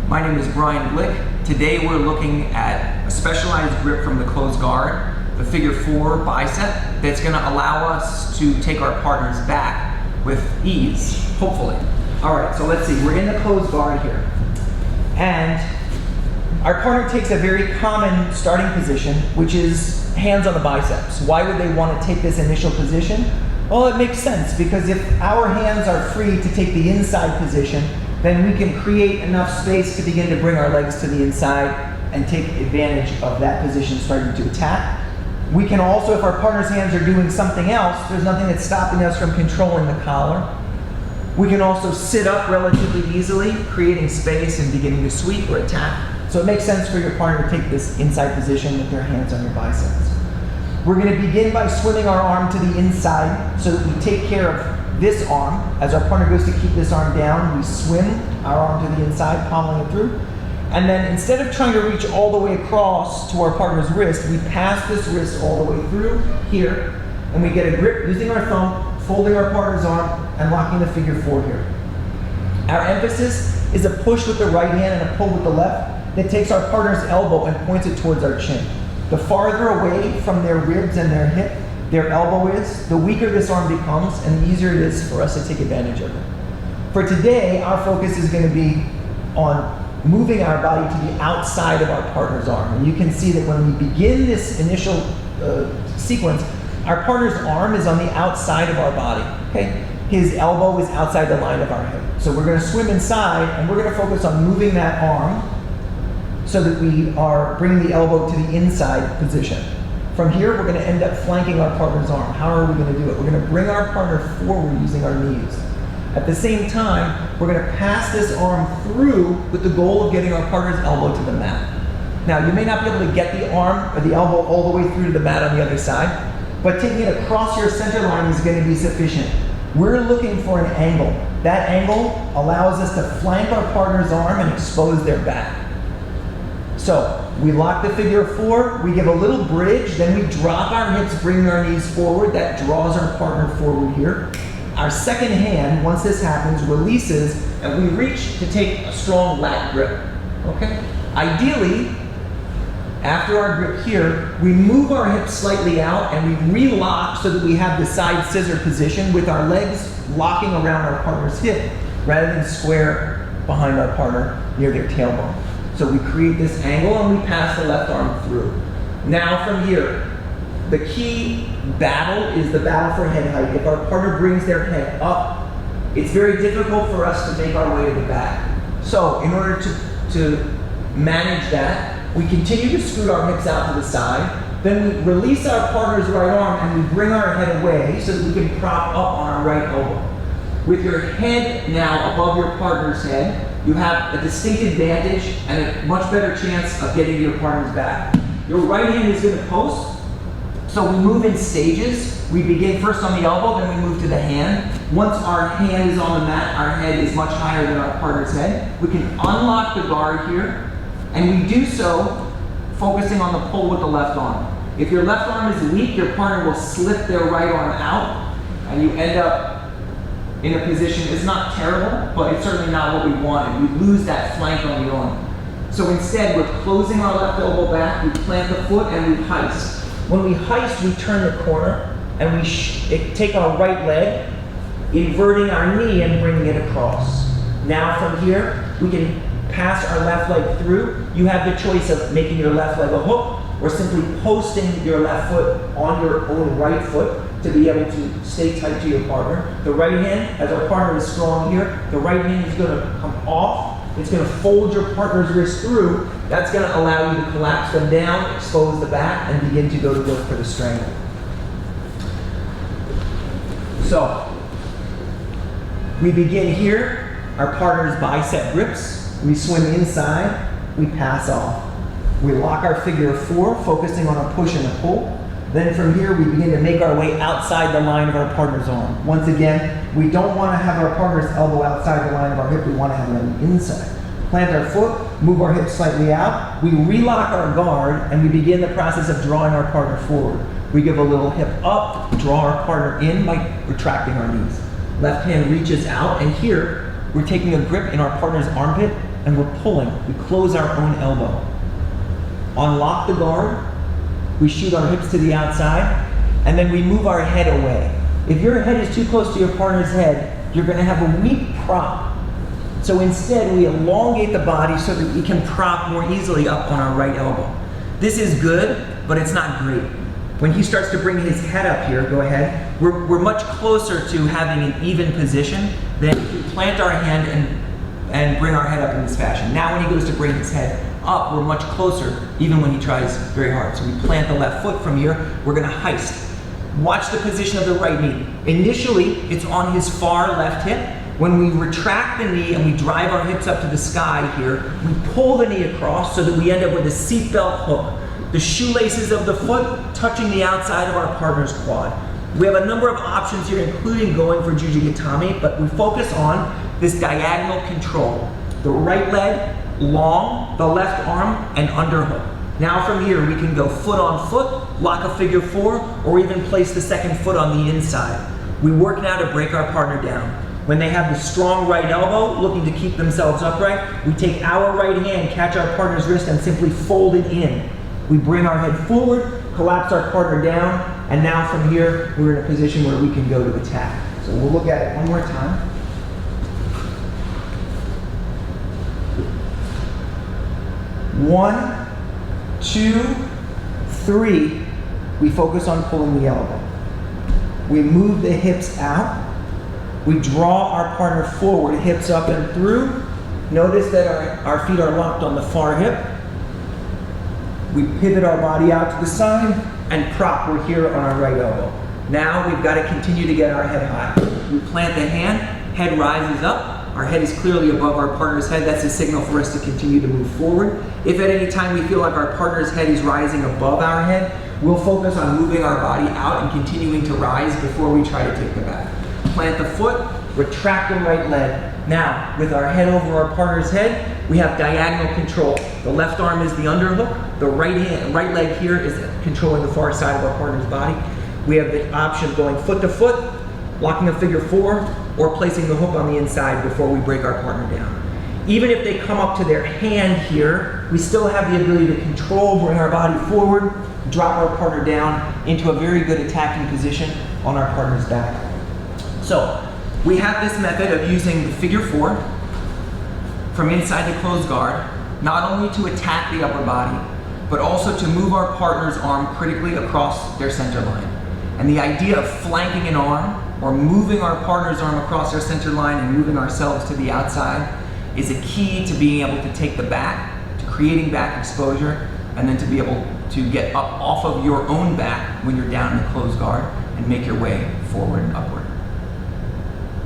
My name is Brian Blick. Today we're looking at a specialized grip from the closed guard, the figure 4 bicep, that's going to allow us to take our partners back with ease, hopefully. All right, so let's see, we're in the closed guard here. And our partner takes a very common starting position, which is hands on the biceps. Why would they want to take this initial position? Well, it makes sense, because if our hands are free to take the inside position, then we can create enough space to begin to bring our legs to the inside and take advantage of that position starting to attack. We can also, if our partner's hands are doing something else, there's nothing that's stopping us from controlling the collar. We can also sit up relatively easily, creating space and beginning to sweep or attack. So it makes sense for your partner to take this inside position with their hands on your biceps. We're going to begin by swimming our arm to the inside so that we take care of this arm. As our partner goes to keep this arm down, we swim our arm to the inside, pommeling it through. And then instead of trying to reach all the way across to our partner's wrist, we pass this wrist all the way through here, and we get a grip using our thumb, folding our partner's arm, and locking the figure 4 here. Our emphasis is a push with the right hand and a pull with the left that takes our partner's elbow and points it towards our chin. The farther away from their ribs and their hip their elbow is, the weaker this arm becomes and the easier it is for us to take advantage of it. For today, our focus is going to be on moving our body to the outside of our partner's arm. And you can see that when we begin this initial sequence, our partner's arm is on the outside of our body. Okay? His elbow is outside the line of our hip. So we're going to swim inside, and we're going to focus on moving that arm so that we are bringing the elbow to the inside position. From here, we're going to end up flanking our partner's arm. How are we going to do it? We're going to bring our partner forward using our knees. At the same time, we're going to pass this arm through with the goal of getting our partner's elbow to the mat. Now, you may not be able to get the arm or the elbow all the way through to the mat on the other side, but taking it across your center line is going to be sufficient. We're looking for an angle. That angle allows us to flank our partner's arm and expose their back. So, we lock the figure 4, we give a little bridge, then we drop our hips, bringing our knees forward. That draws our partner forward here. Our second hand, once this happens, releases, and we reach to take a strong lat grip. Okay? Ideally, after our grip here, we move our hips slightly out and we relock so that we have the side scissor position with our legs locking around our partner's hip rather than square behind our partner near their tailbone. So we create this angle and we pass the left arm through. Now from here, the key battle is the battle for head height. If our partner brings their head up, it's very difficult for us to make our way to the back. So in order to manage that, we continue to scoot our hips out to the side, then we release our partner's right arm and we bring our head away so that we can prop up on our right elbow. With your head now above your partner's head, you have a distinct advantage and a much better chance of getting to your partner's back. Your right hand is going to post, so we move in stages. We begin first on the elbow, then we move to the hand. Once our hand is on the mat, our head is much higher than our partner's head. We can unlock the guard here, and we do so focusing on the pull with the left arm. If your left arm is weak, your partner will slip their right arm out, and you end up in a position. It's not terrible, but it's certainly not what we wanted. We lose that flank on the arm. So instead, we're closing our left elbow back, we plant the foot, and we heist. When we heist, we turn the corner, and we take our right leg, inverting our knee and bringing it across. Now from here, we can pass our left leg through. You have the choice of making your left leg a hook, or simply posting your left foot on your own right foot to be able to stay tight to your partner. The right hand, as our partner is strong here, the right hand is going to come off. It's going to fold your partner's wrist through. That's going to allow you to collapse them down, expose the back, and begin to go to work for the strangle. So, we begin here. Our partner's bicep grips. We swim inside. We pass off. We lock our figure 4, focusing on a push and a pull. Then from here, we begin to make our way outside the line of our partner's arm. Once again, we don't want to have our partner's elbow outside the line of our hip. We want to have it on the inside. Plant our foot, move our hips slightly out. We relock our guard, and we begin the process of drawing our partner forward. We give a little hip up, draw our partner in by retracting our knees. Left hand reaches out, and here, we're taking a grip in our partner's armpit, and we're pulling. We close our own elbow. Unlock the guard. We shoot our hips to the outside, and then we move our head away. If your head is too close to your partner's head, you're going to have a weak prop. So instead, we elongate the body so that we can prop more easily up on our right elbow. This is good, but it's not great. When he starts to bring his head up here, go ahead, we're much closer to having an even position than if we plant our hand and bring our head up in this fashion. Now when he goes to bring his head up, we're much closer, even when he tries very hard. So we plant the left foot from here, we're gonna heist. Watch the position of the right knee. Initially, it's on his far left hip. When we retract the knee and we drive our hips up to the sky here, we pull the knee across so that we end up with a seatbelt hook. The shoelaces of the foot touching the outside of our partner's quad. We have a number of options here, including going for Jujigatami, but we focus on this diagonal control. The right leg, long, the left arm, and underhook. Now from here, we can go foot on foot, lock a figure four, or even place the second foot on the inside. We work now to break our partner down. When they have the strong right elbow, looking to keep themselves upright, we take our right hand, catch our partner's wrist, and simply fold it in. We bring our head forward, collapse our partner down, and now from here, we're in a position where we can go to attack. So we'll look at it one more time. 1, 2, 3. We focus on pulling the elbow. We move the hips out. We draw our partner forward, hips up and through. Notice that our feet are locked on the far hip. We pivot our body out to the side and prop. We're here on our right elbow. Now we've got to continue to get our head high. We plant the hand, head rises up. Our head is clearly above our partner's head. That's a signal for us to continue to move forward. If at any time we feel like our partner's head is rising above our head, we'll focus on moving our body out and continuing to rise before we try to take the back. Plant the foot, retract the right leg. Now, with our head over our partner's head, we have diagonal control. The left arm is the underhook. The right leg here is controlling the far side of our partner's body. We have the option of going foot to foot, locking a figure four, or placing the hook on the inside before we break our partner down. Even if they come up to their hand here, we still have the ability to control, bring our body forward, drop our partner down into a very good attacking position on our partner's back. So, we have this method of using the figure four from inside the closed guard, not only to attack the upper body, but also to move our partner's arm critically across their center line. And the idea of flanking an arm, or moving our partner's arm across their center line and moving ourselves to the outside, is a key to being able to take the back, to creating back exposure, and then to be able to get up off of your own back when you're down in the closed guard and make your way forward and upward.